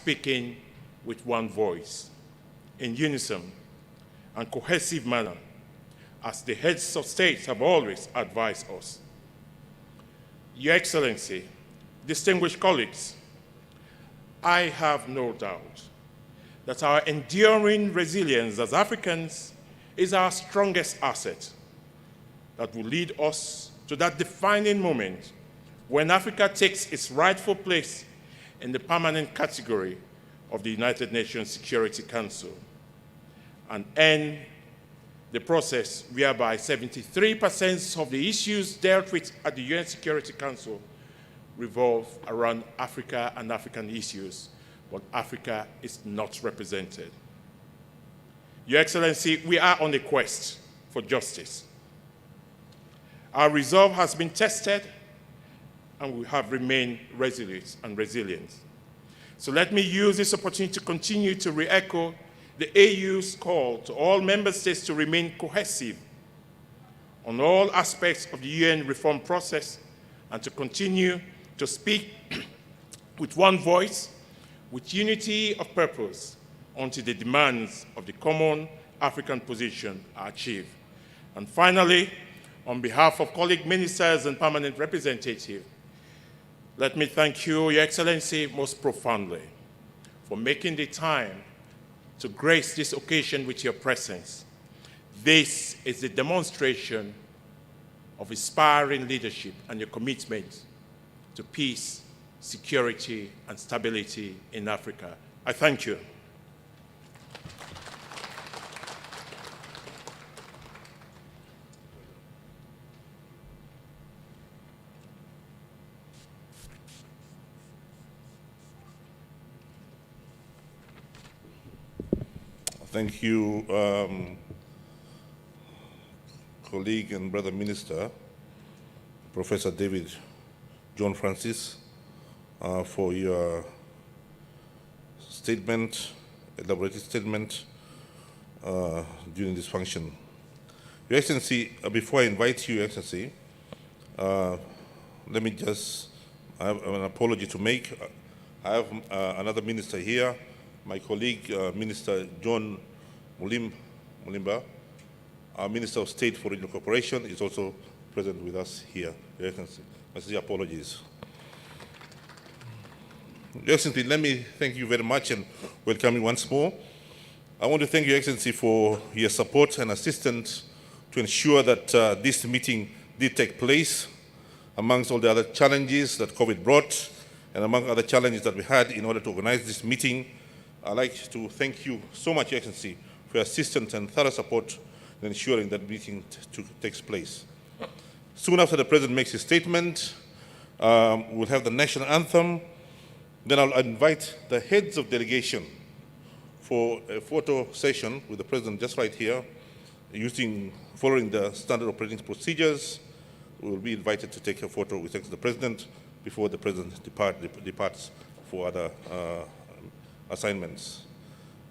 speaking with one voice, in unison and cohesive manner, as the heads of states have always advised us. Your Excellency, distinguished colleagues, I have no doubt that our enduring resilience as Africans is our strongest asset that will lead us to that defining moment when Africa takes its rightful place in the permanent category of the United Nations Security Council and end the process whereby 73% of the issues dealt with at the UN Security Council revolve around Africa and African issues, but Africa is not represented. Your Excellency, we are on a quest for justice. Our resolve has been tested, and we have remained resolute and resilient. So let me use this opportunity to continue to re-echo the AU's call to all member states to remain cohesive on all aspects of the UN reform process and to continue to speak with one voice, with unity of purpose, until the demands of the common African position are achieved. And finally, on behalf of colleague ministers and permanent representatives, let me thank you, Your Excellency, most profoundly for making the time to grace this occasion with your presence. This is the demonstration of inspiring leadership and your commitment to peace, security, and stability in Africa. I thank you. Thank you, colleague and brother minister, Professor David John Francis, for your statement, elaborated statement during this function. Your Excellency, before I invite you, Your Excellency, let me just, I have an apology to make. I have another minister here, my colleague, Minister John Mulimba, our Minister of State for Regional Cooperation, is also present with us here. Your Excellency, my sincere apologies. Your Excellency, let me thank you very much and welcome you once more. I want to thank Your Excellency for your support and assistance to ensure that this meeting did take place amongst all the other challenges that COVID brought and among other challenges that we had in order to organize this meeting. I'd like to thank you so much, Your Excellency, for your assistance and thorough support in ensuring that meeting takes place. Soon after the President makes his statement, we'll have the national anthem. Then I'll invite the heads of delegation for a photo session with the President just right here, following the standard operating procedures. We will be invited to take a photo with the President before the President departs for other assignments.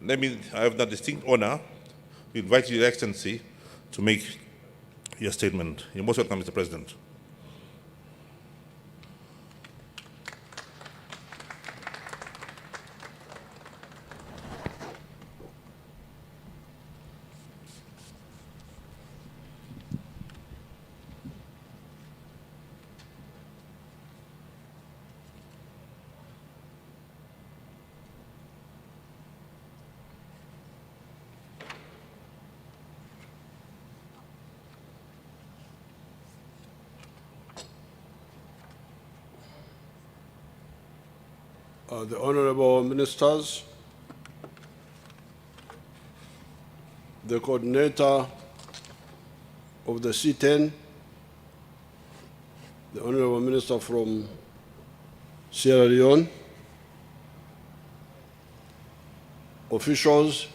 I have the distinct honor to invite Your Excellency to make your statement. You're most welcome, Mr. President. The Honorable Ministers, the Coordinator of the C10, the Honorable Minister from Sierra Leone, officials,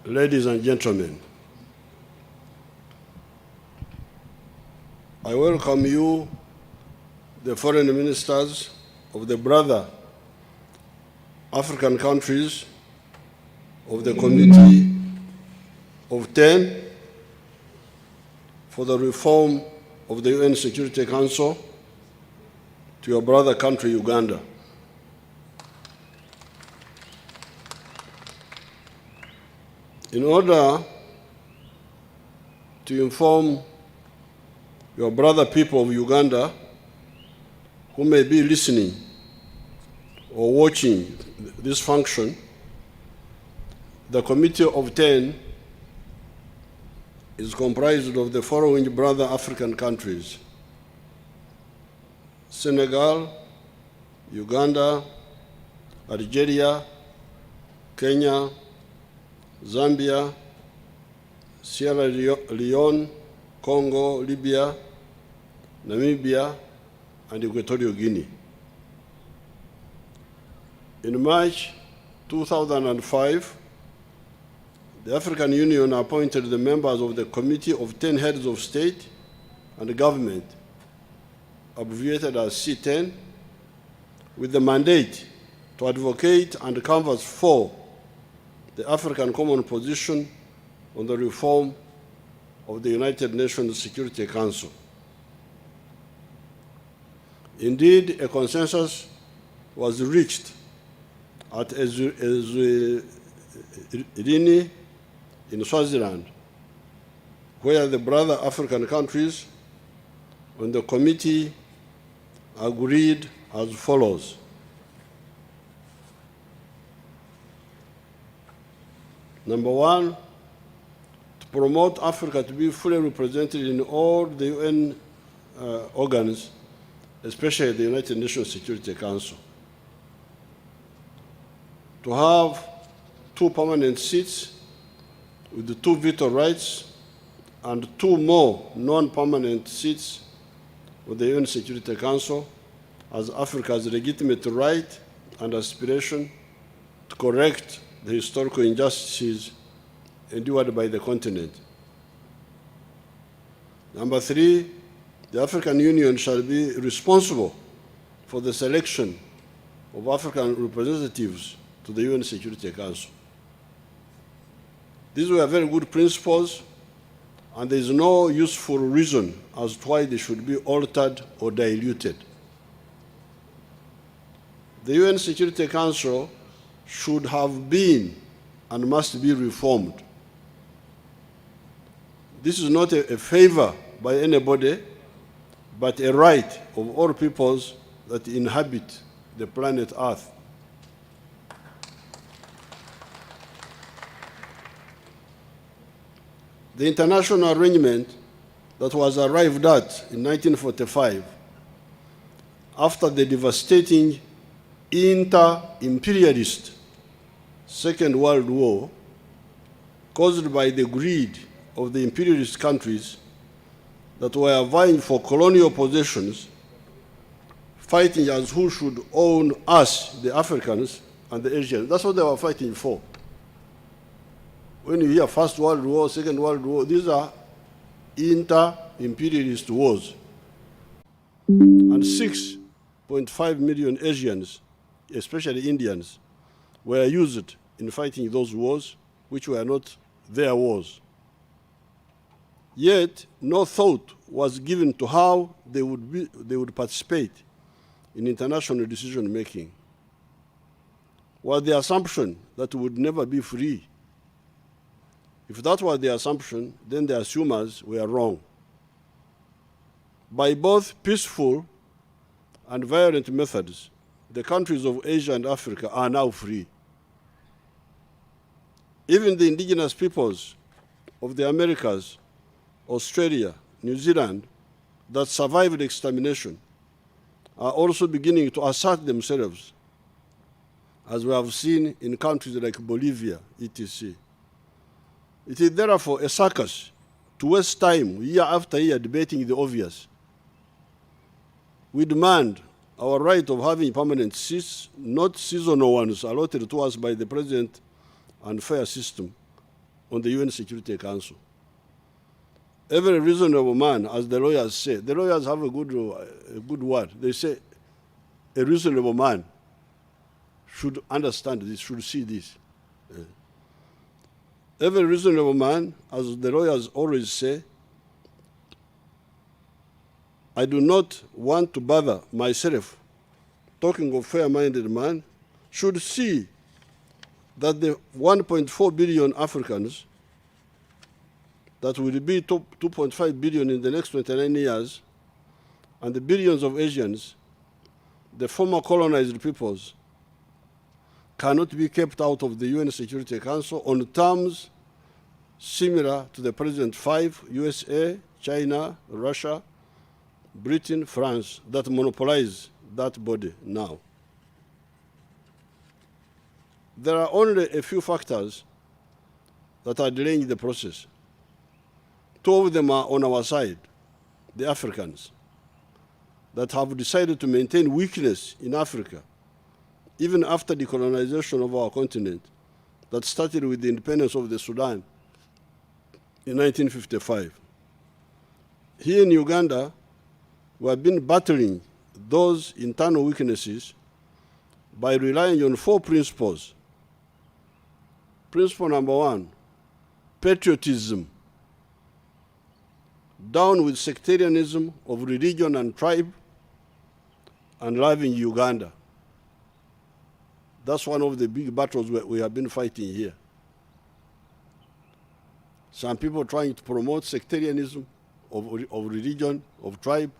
ladies and gentlemen, I welcome you, the foreign ministers of the brother African countries of the Committee of 10 for the reform of the UN Security Council to your brother country, Uganda. In order to inform your brother people of Uganda who may be listening or watching this function, the Committee of 10 is comprised of the following brother African countries: Senegal, Uganda, Algeria, Kenya, Zambia, Sierra Leone, Congo, Libya, Namibia, and Equatorial Guinea. In March 2005, the African Union appointed the members of the Committee of 10 Heads of State and Government, abbreviated as C10, with the mandate to advocate and canvass for the African Common Position on the reform of the United Nations Security Council. Indeed, a consensus was reached at Eswatini in Swaziland, where the brother African countries on the committee agreed as follows. Number one, to promote Africa to be fully represented in all the UN organs, especially the United Nations Security Council. To have 2 permanent seats with 2 veto rights and 2 more non-permanent seats with the UN Security Council as Africa's legitimate right and aspiration to correct the historical injustices endured by the continent. Number 3, the African Union shall be responsible for the selection of African representatives to the UN Security Council. These were very good principles, and there is no useful reason as to why they should be altered or diluted. The UN Security Council should have been and must be reformed. This is not a favor by anybody, but a right of all peoples that inhabit the planet Earth. The international arrangement that was arrived at in 1945 after the devastating inter-imperialist Second World War caused by the greed of the imperialist countries that were vying for colonial possessions, fighting as who should own us, the Africans and the Asians. That's what they were fighting for. When you hear First World War, Second World War, these are inter-imperialist wars. And 6.5 million Asians, especially Indians, were used in fighting those wars, which were not their wars. Yet, no thought was given to how they would participate in international decision-making. Was the assumption that we would never be free? If that was the assumption, then the assumers were wrong. By both peaceful and violent methods, the countries of Asia and Africa are now free. Even the indigenous peoples of the Americas, Australia, New Zealand, that survived extermination are also beginning to assert themselves, as we have seen in countries like Bolivia, etc. It is therefore a circus to waste time year after year debating the obvious. We demand our right of having permanent seats, not seasonal ones allotted to us by the present unfair system on the UN Security Council. Every reasonable man, as the lawyers say, the lawyers have a good word. They say a reasonable man should understand this, should see this. Every reasonable man, as the lawyers always say, I do not want to bother myself talking of fair-minded man, should see that the 1.4 billion Africans that will be 2.5 billion in the next 29 years, and the billions of Asians, the former colonized peoples, cannot be kept out of the UN Security Council on terms similar to the present 5, USA, China, Russia, Britain, France, that monopolize that body now. There are only a few factors that are delaying the process. 2 of them are on our side, the Africans, that have decided to maintain weakness in Africa, even after the colonization of our continent that started with the independence of the Sudan in 1955. Here in Uganda, we have been battling those internal weaknesses by relying on 4 principles. Principle number 1, patriotism. Down with sectarianism of religion and tribe, and loving Uganda. That's one of the big battles we have been fighting here. Some people trying to promote sectarianism of religion, of tribe,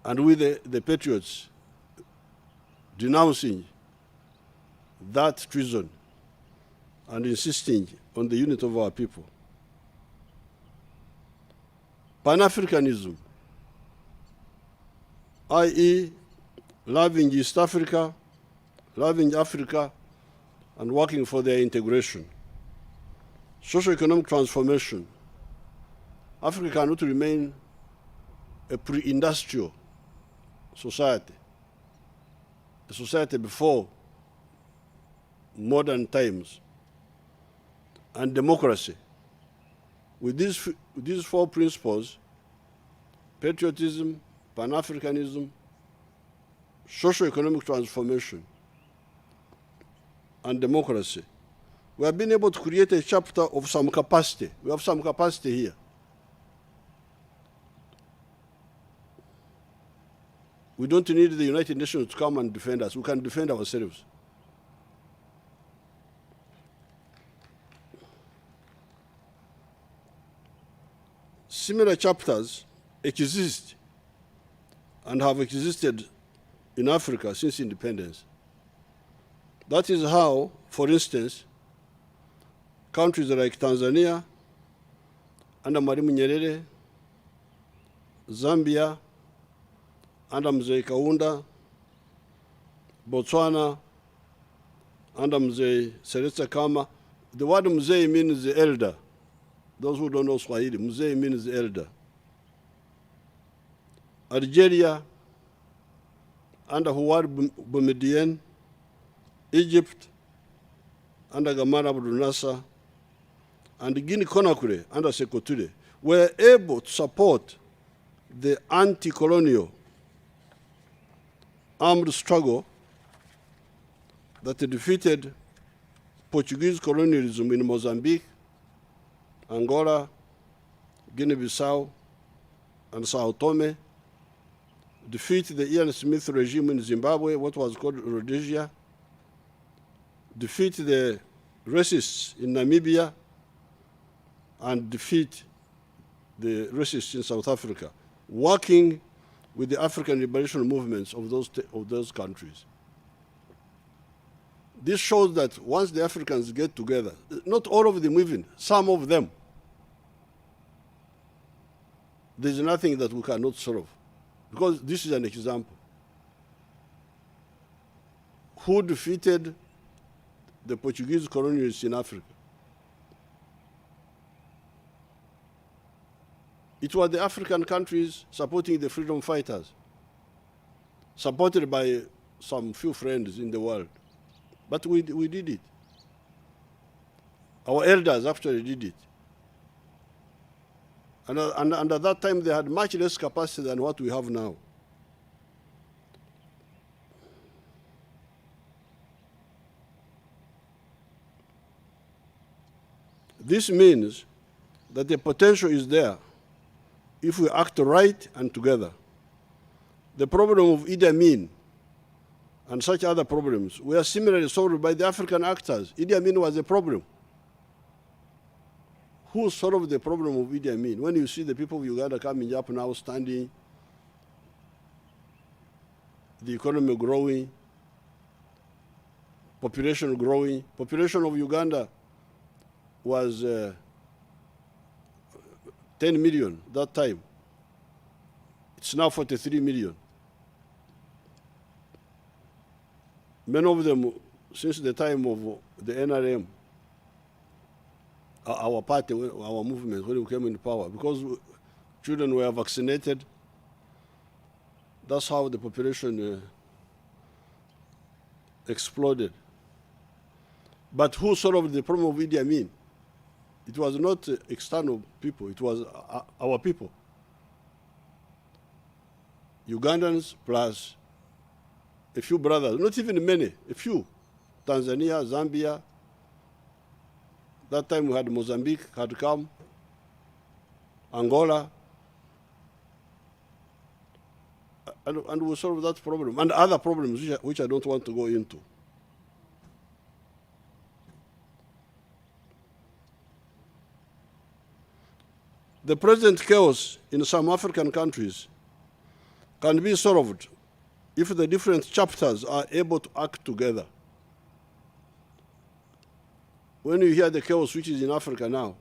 and with the patriots denouncing that treason and insisting on the unity of our people. Pan-Africanism, i.e. loving East Africa, loving Africa, and working for their integration. Socio-economic transformation. Africa cannot remain a pre-industrial society, a society before modern times. And democracy. With these 4 principles, patriotism, Pan-Africanism, socio-economic transformation, and democracy, we have been able to create a chapter of some capacity. We have some capacity here. We don't need the United Nations to come and defend us. We can defend ourselves. Similar chapters exist and have existed in Africa since independence. That is how, for instance, countries like Tanzania, under Mwalimu Nyerere, Zambia, under Mzee Kaunda, Botswana, under Mzee Seretse Khama. The word Mzee means the elder. Those who don't know Swahili, Mzee means elder. Algeria, under Houari Boumediene, Egypt, under Gamal Abdel Nasser, and Guinea-Conakry, under Sékou Touré, were able to support the anti-colonial armed struggle that defeated Portuguese colonialism in Mozambique, Angola, Guinea-Bissau, and Sao Tome, defeat the Ian Smith regime in Zimbabwe, what was called Rhodesia, defeat the racists in Namibia, and defeat the racists in South Africa, working with the African liberation movements of those countries. This shows that once the Africans get together, not all of them even, some of them, there's nothing that we cannot solve. Because this is an example. Who defeated the Portuguese colonialists in Africa? It was the African countries supporting the freedom fighters, supported by some few friends in the world. But we did it. Our elders actually did it. And at that time, they had much less capacity than what we have now. This means that the potential is there if we act right and together. The problem of Idi Amin and such other problems were similarly solved by the African actors. Idi Amin was a problem. Who solved the problem of Idi Amin? When you see the people of Uganda coming up now, standing, the economy growing, population growing. Population of Uganda was 10 million that time. It's now 43 million. Many of them, since the time of the NRM, our party, our movement, when we came into power, because children were vaccinated, that's how the population exploded. But who solved the problem of Idi Amin? It was not external people, it was our people. Ugandans plus a few brothers, not even many, a few. Tanzania, Zambia. That time we had Mozambique had come, Angola, and we solved that problem, and other problems which I don't want to go into. The present chaos in some African countries can be solved if the different chapters are able to act together. When you hear the chaos which is in Africa now,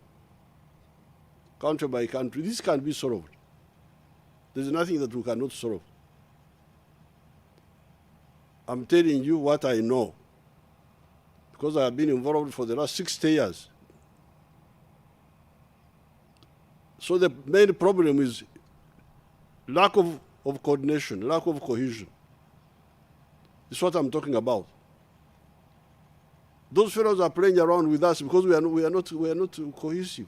country by country, this can be solved. There's nothing that we cannot solve. I'm telling you what I know, because I have been involved for the last 60 years. So the main problem is lack of coordination, lack of cohesion. This is what I'm talking about. Those fellows are playing around with us because we are not cohesive.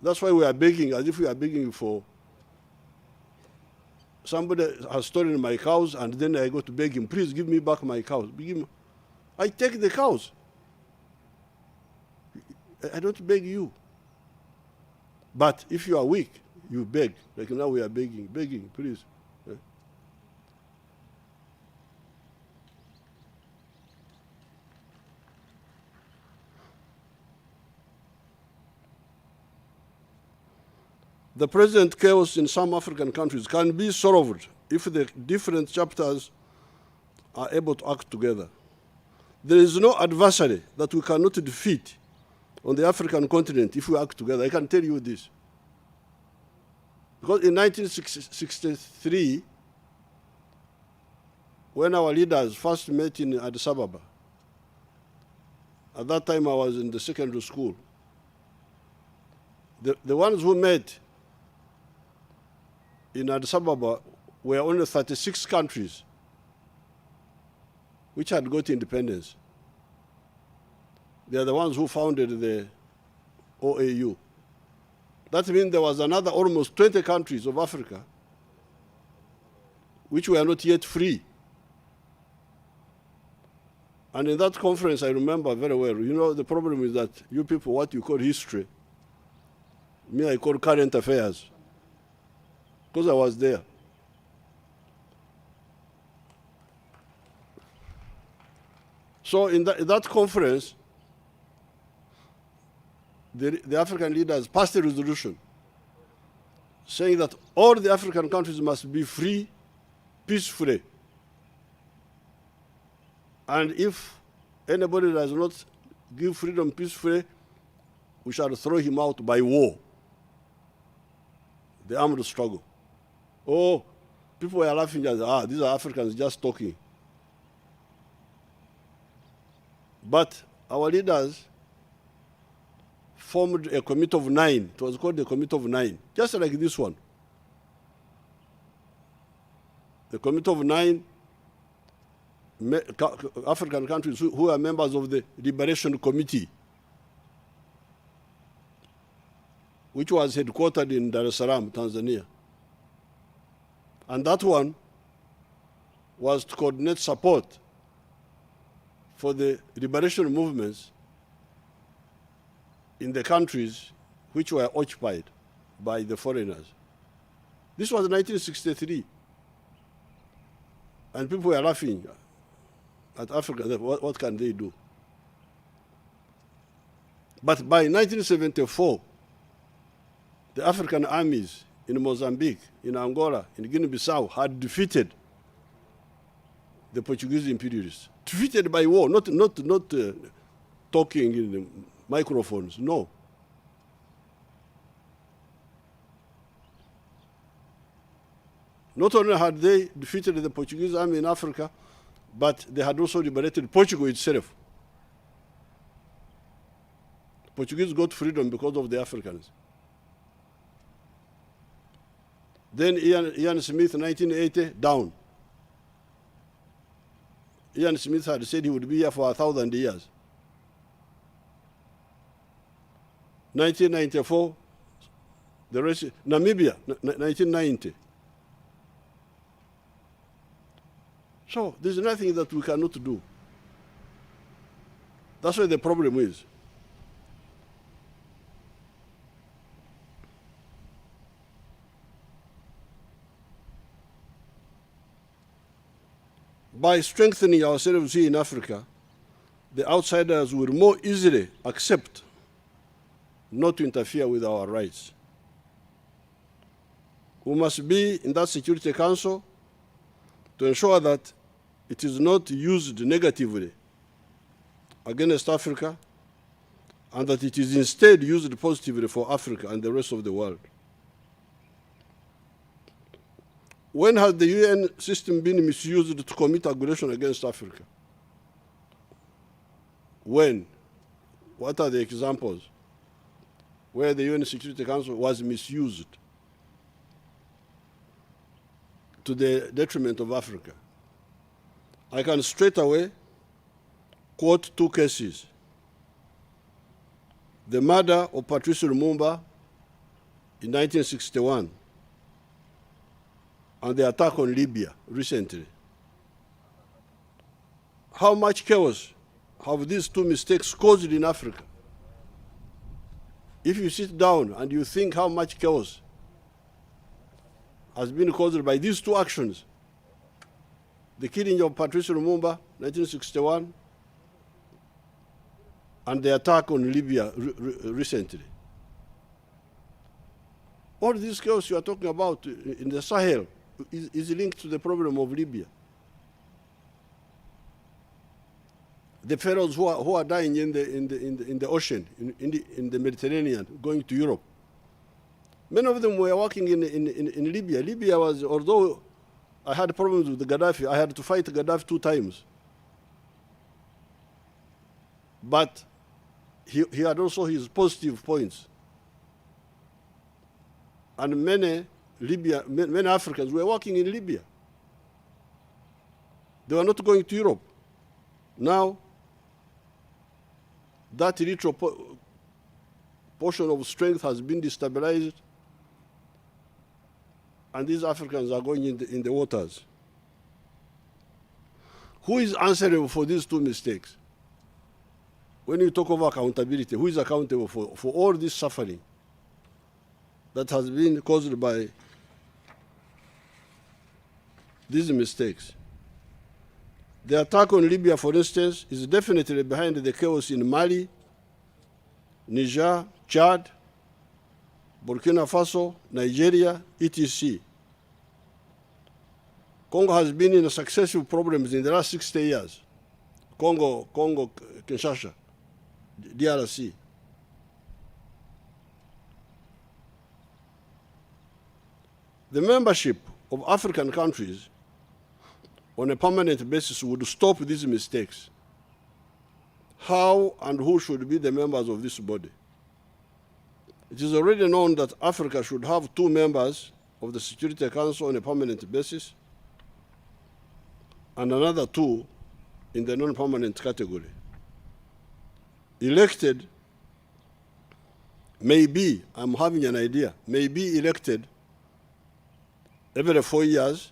That's why we are begging, as if we are begging for somebody has stolen my cows, and then I go to beg him, please give me back my cows. I take the cows. I don't beg you. But if you are weak, you beg. Like now we are begging, please. The present chaos in some African countries can be solved if the different chapters are able to act together. There is no adversary that we cannot defeat on the African continent if we act together. I can tell you this. Because in 1963, when our leaders first met in Addis Ababa, at that time I was in the secondary school, the ones who met in Addis Ababa were only 36 countries which had got independence. They are the ones who founded the OAU. That means there was another almost 20 countries of Africa which were not yet free. And in that conference, I remember very well, you know, the problem is that you people, what you call history, me, I call current affairs, because I was there. So in that conference, the African leaders passed a resolution saying that all the African countries must be free, peacefully. And if anybody does not give freedom peacefully, we shall throw him out by war, the armed struggle. Oh, people were laughing at, these are Africans just talking. But our leaders formed a committee of 9. It was called the Committee of 9, just like this one. The Committee of 9 African countries who are members of the Liberation Committee, which was headquartered in Dar es Salaam, Tanzania. And that one was to coordinate support for the liberation movements in the countries which were occupied by the foreigners. This was 1963. And people were laughing at Africa. What can they do? But by 1974, the African armies in Mozambique, in Angola, in Guinea-Bissau had defeated the Portuguese imperialists. Defeated by war, not talking in the microphones, no. Not only had they defeated the Portuguese army in Africa, but they had also liberated Portugal itself. Portuguese got freedom because of the Africans. Then Ian Smith, 1980, down. Ian Smith had said he would be here for 1,000 years. 1994, the rest, Namibia, 1990. So there's nothing that we cannot do. That's where the problem is. By strengthening ourselves here in Africa, the outsiders will more easily accept not to interfere with our rights. We must be in that Security Council to ensure that it is not used negatively against Africa, and that it is instead used positively for Africa and the rest of the world. When has the UN system been misused to commit aggression against Africa? When? What are the examples where the UN Security Council was misused to the detriment of Africa? I can straight away quote two cases. The murder of Patrice Lumumba in 1961 and the attack on Libya recently. How much chaos have these two mistakes caused in Africa? If you sit down and you think how much chaos has been caused by these two actions, the killing of Patrice Lumumba, 1961, and the attack on Libya recently. All this chaos you are talking about in the Sahel is linked to the problem of Libya. The fellows who are dying in the ocean, in the Mediterranean, going to Europe. Many of them were working in Libya. Libya was, although I had problems with Gaddafi, I had to fight Gaddafi 2 times. But he had also his positive points. And many Africans were working in Libya. They were not going to Europe. Now, that little portion of strength has been destabilized, and these Africans are going in the waters. Who is answerable for these two mistakes? When you talk of accountability, who is accountable for all this suffering that has been caused by these mistakes? The attack on Libya, for instance, is definitely behind the chaos in Mali, Niger, Chad, Burkina Faso, Nigeria, etc. Congo has been in successive problems in the last 60 years. Congo, Kinshasa, DRC. The membership of African countries on a permanent basis would stop these mistakes. How and who should be the members of this body? It is already known that Africa should have 2 members of the Security Council on a permanent basis and another 2 in the non-permanent category. Elected, maybe, I'm having an idea, may be elected every 4 years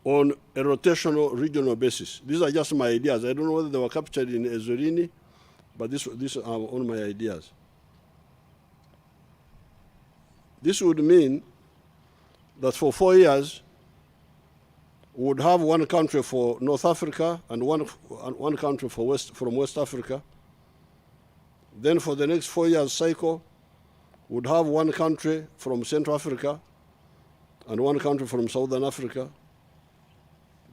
on a rotational regional basis. These are just my ideas. I don't know whether they were captured in Ezorini, but these are all my ideas. This would mean that for 4 years, we would have one country for North Africa and one country from West Africa. Then for the next 4 years cycle, we would have one country from Central Africa and one country from Southern Africa.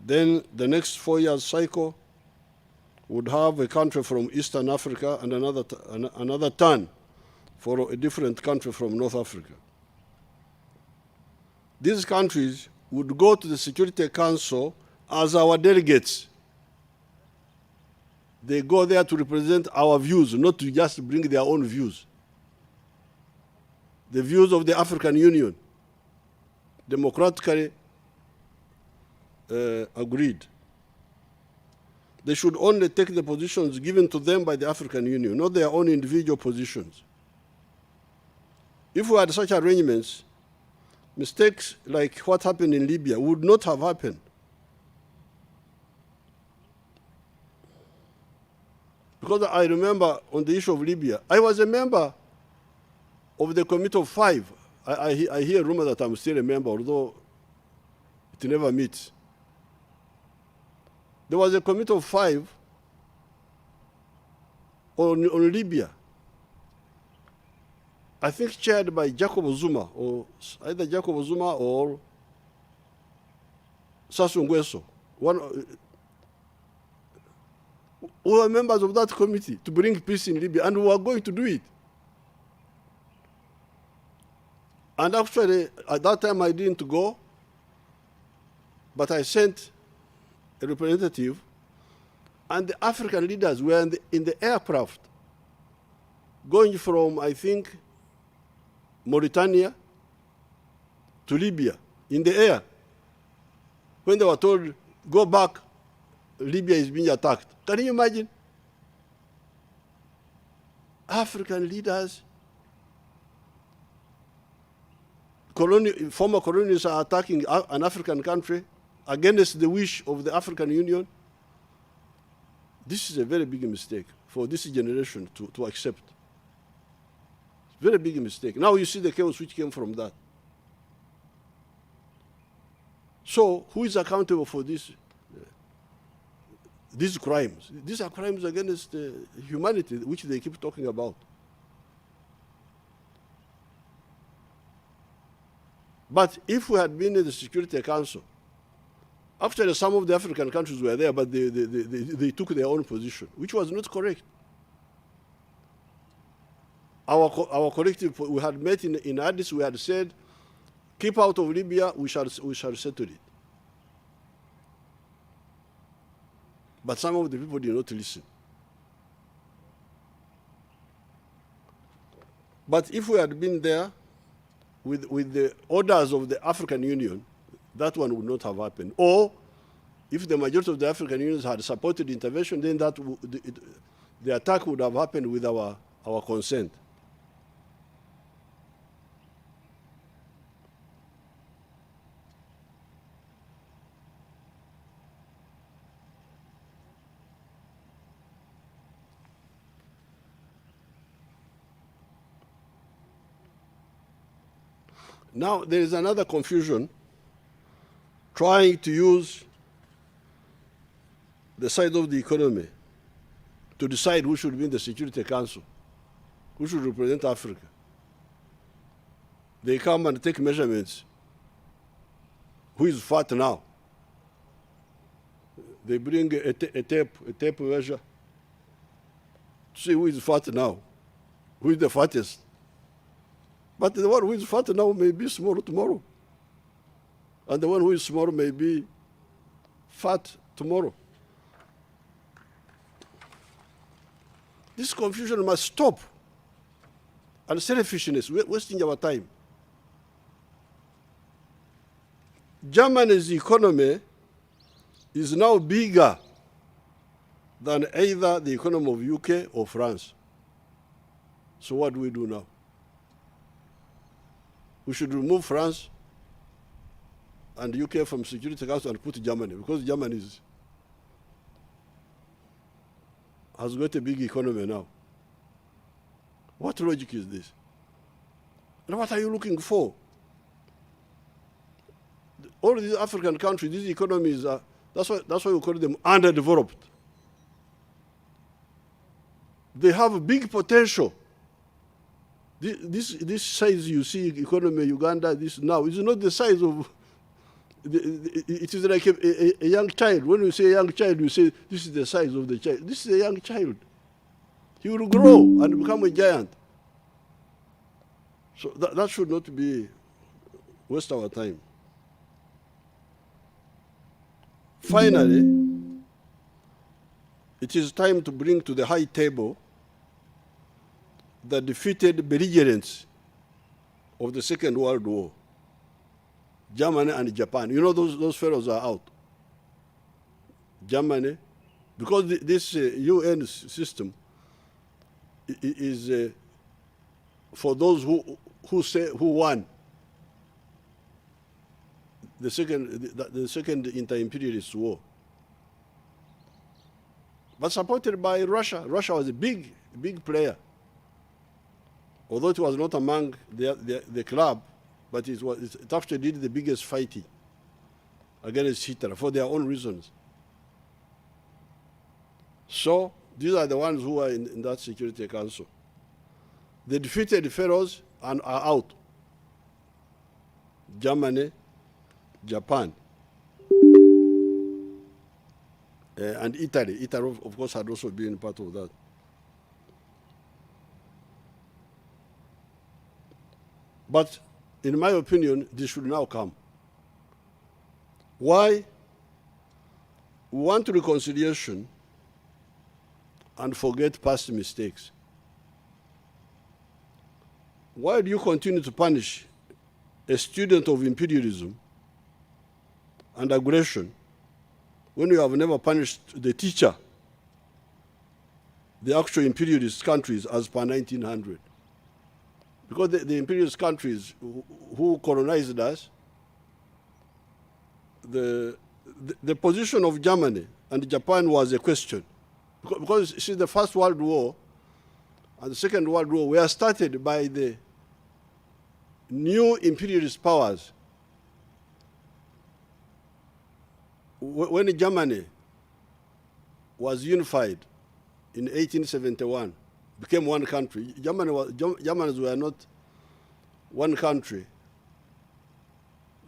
Then the next 4 years cycle would have a country from Eastern Africa and another turn for a different country from North Africa. These countries would go to the Security Council as our delegates. They go there to represent our views, not to just bring their own views. The views of the African Union, democratically agreed. They should only take the positions given to them by the African Union, not their own individual positions. If we had such arrangements, mistakes like what happened in Libya would not have happened. Because I remember on the issue of Libya, I was a member of the Committee of Five. I hear rumor that I'm still a member, although it never meets. There was a Committee of Five on Libya. I think chaired by Jacob Zuma, or either Jacob Zuma or Sassou Nguesso. We were members of that committee to bring peace in Libya, and we were going to do it. And actually, at that time, I didn't go, but I sent a representative, and the African leaders were in the aircraft going from, I think, Mauritania to Libya, in the air. When they were told, go back, Libya is being attacked. Can you imagine? African leaders, former colonials are attacking an African country against the wish of the African Union. This is a very big mistake for this generation to accept. Very big mistake. Now you see the chaos which came from that. So who is accountable for these crimes? These are crimes against humanity, which they keep talking about. But if we had been in the Security Council, actually some of the African countries were there, but they took their own position, which was not correct. Our collective, we had met in Addis, we had said, keep out of Libya, we shall settle it. But some of the people did not listen. But if we had been there with the orders of the African Union, that one would not have happened. Or if the majority of the African Unions had supported intervention, then the attack would have happened with our consent. Now, there is another confusion, trying to use the side of the economy to decide who should be in the Security Council, who should represent Africa. They come and take measurements. Who is fat now? They bring a tape measure to see who is fat now, who is the fattest. But the one who is fat now may be small tomorrow. And the one who is small may be fat tomorrow. This confusion must stop. And selfishness, we're wasting our time. Germany's economy is now bigger than either the economy of UK or France. So what do we do now? We should remove France and UK from Security Council and put Germany, because Germany has got a big economy now. What logic is this? And what are you looking for? All these African countries, these economies are, that's why we call them underdeveloped. They have a big potential. This size you see, economy, Uganda, this now, is not the size of, it is like a young child. When you say a young child, you say this is the size of the child. This is a young child. He will grow and become a giant. So that should not be waste our time. Finally, it is time to bring to the high table the defeated belligerents of the Second World War, Germany and Japan. You know those fellows are out. Germany, because this UN system is for those who won the second inter-imperialist war, but supported by Russia. Russia was a big player, although it was not among the club, but it actually did the biggest fighting against Hitler for their own reasons. So these are the ones who are in that Security Council. The defeated fellows are out. Germany, Japan, and Italy. Italy, of course, had also been part of that. But in my opinion, this should now come. Why? We want reconciliation and forget past mistakes. Why do you continue to punish a student of imperialism and aggression when you have never punished the teacher, the actual imperialist countries, as per 1900? Because the imperialist countries who colonized us, the position of Germany and Japan was a question. Because see, the First World War and the Second World War were started by the new imperialist powers. When Germany was unified in 1871, became one country. Germans were not one country.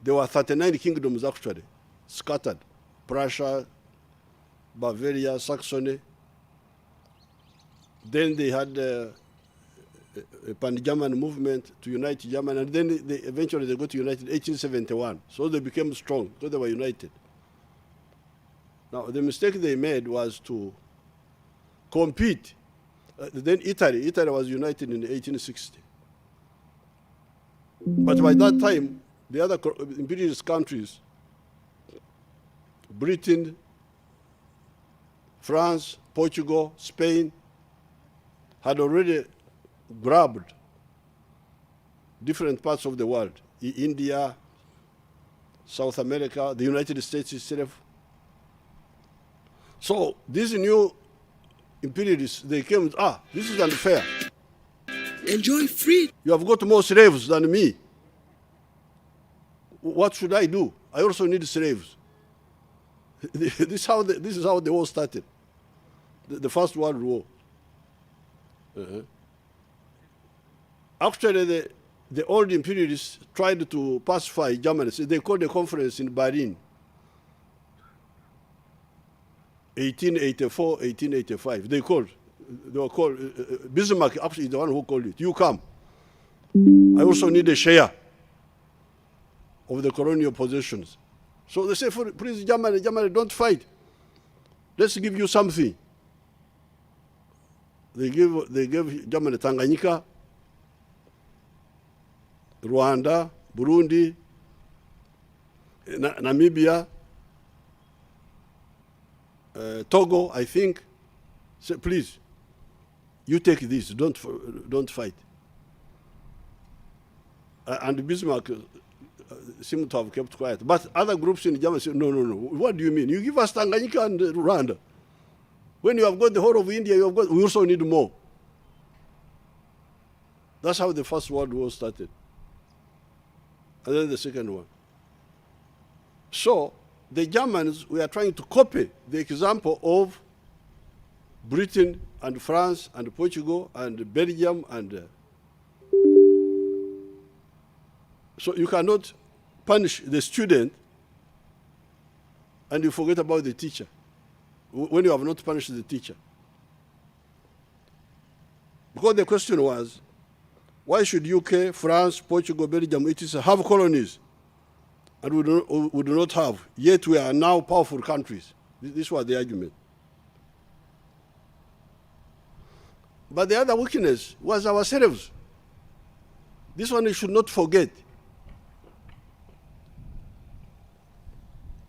There were 39 kingdoms actually, scattered. Prussia, Bavaria, Saxony. Then they had a pan-German movement to unite Germany, and then eventually they got united in 1871. So they became strong, so they were united. Now, the mistake they made was to compete. Then Italy was united in 1860. But by that time, the other imperialist countries, Britain, France, Portugal, Spain, had already grabbed different parts of the world. India, South America, the United States itself. So these new imperialists, they came with, this is unfair. Enjoy free. You have got more slaves than me. What should I do? I also need slaves. This is how the war started, the First World War. Actually, the old imperialists tried to pacify Germany. So they called a conference in Berlin, 1884, 1885. They were called, Bismarck actually is the one who called it. You come. I also need a share of the colonial possessions. So they say, please, Germany, don't fight. Let's give you something. They gave Germany Tanganyika, Rwanda, Burundi, Namibia, Togo, I think. Say, please, you take this, don't fight. And Bismarck seemed to have kept quiet. But other groups in Germany said, no. What do you mean? You give us Tanganyika and Rwanda. When you have got the whole of India, we also need more. That's how the First World War started. and then the second one. So the Germans were trying to copy the example of Britain and France and Portugal and Belgium and so you cannot punish the student and you forget about the teacher when you have not punished the teacher. Because the question was, why should UK, France, Portugal, Belgium, etc. have colonies and we do not have, yet we are now powerful countries? This was the argument. But the other weakness was ourselves. This one we should not forget.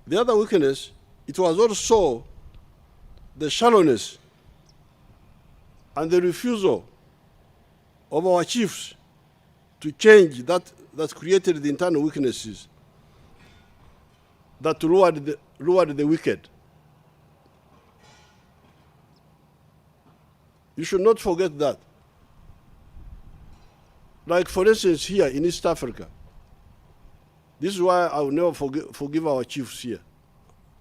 The other weakness, it was also the shallowness and the refusal of our chiefs to change that created the internal weaknesses that lured the wicked. You should not forget that. Like, for instance, here in East Africa, this is why I will never forgive our chiefs here,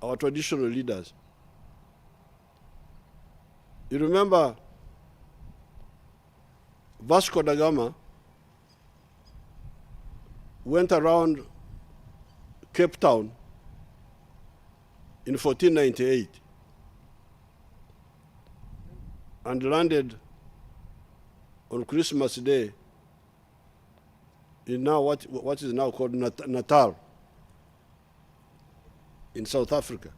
our traditional leaders. You remember Vasco da Gama went around Cape Town in 1498 and landed on Christmas Day in now what is now called Natal in South Africa.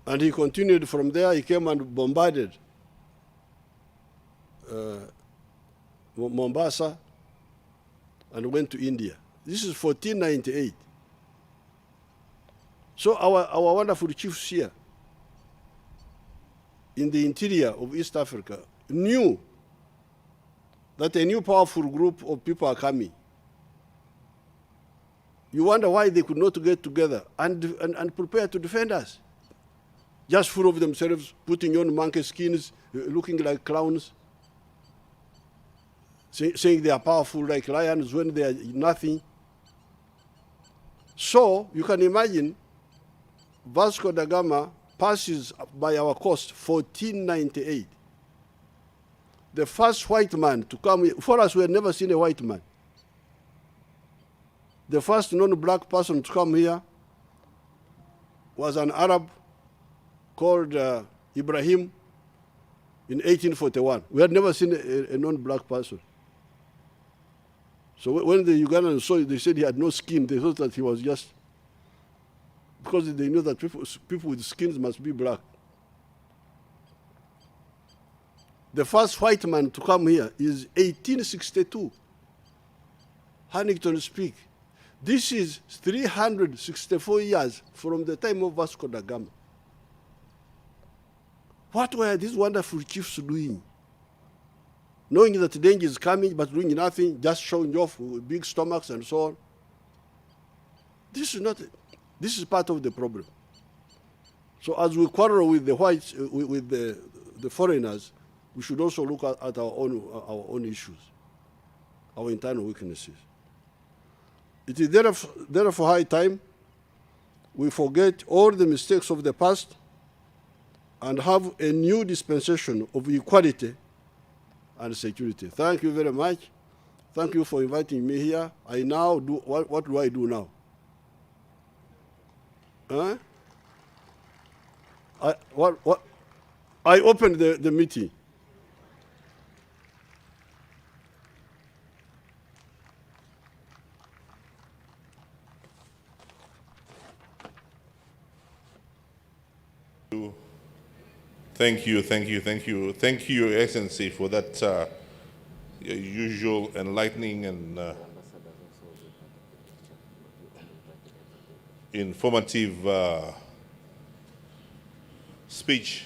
And he continued from there. He came and bombarded Mombasa and went to India. This is 1498. So our wonderful chiefs here in the interior of East Africa knew that a new powerful group of people are coming. You wonder why they could not get together and prepare to defend us. Just full of themselves, putting on monkey skins, looking like clowns, saying they are powerful like lions when they are nothing. So you can imagine Vasco da Gama passes by our coast 1498. The first white man to come here. For us, we had never seen a white man. The first non-black person to come here was an Arab called Ibrahim in 1841. We had never seen a non-black person. So when the Ugandans saw it, they said he had no skin. They thought that he was just, because they knew that people with skins must be black. The first white man to come here is 1862. Huntington Peak. This is 364 years from the time of Vasco da Gama. What were these wonderful chiefs doing? Knowing that danger is coming, but doing nothing, just showing off with big stomachs and so on. This is part of the problem. So as we quarrel with the whites, with the foreigners, we should also look at our own issues, our internal weaknesses. It is therefore high time we forget all the mistakes of the past and have a new dispensation of equality and security. Thank you very much. Thank you for inviting me here. I now do, what do I do now? Huh? I opened the meeting. Thank you, Your Excellency, for that usual enlightening and informative speech.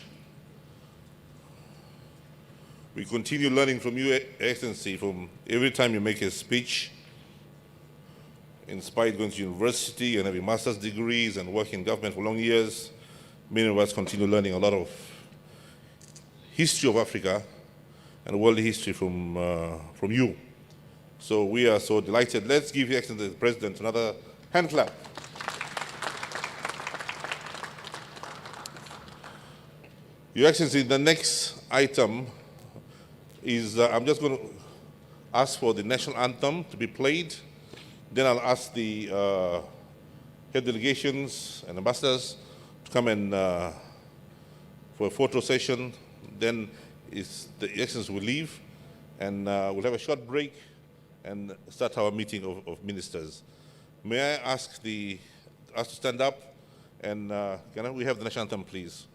We continue learning from you, Excellency, from every time you make a speech. In spite of going to university and having master's degrees and working in government for long years, many of us continue learning a lot of history of Africa and world history from you. So we are so delighted. Let's give Your Excellency the President another hand clap. Your Excellency, the next item is I'm just going to ask for the national anthem to be played. Then I'll ask the head delegations and ambassadors to come and for a photo session. Then the Excellency will leave, and we'll have a short break and start our meeting of ministers. May I ask us to stand up, and can we have the national anthem, please?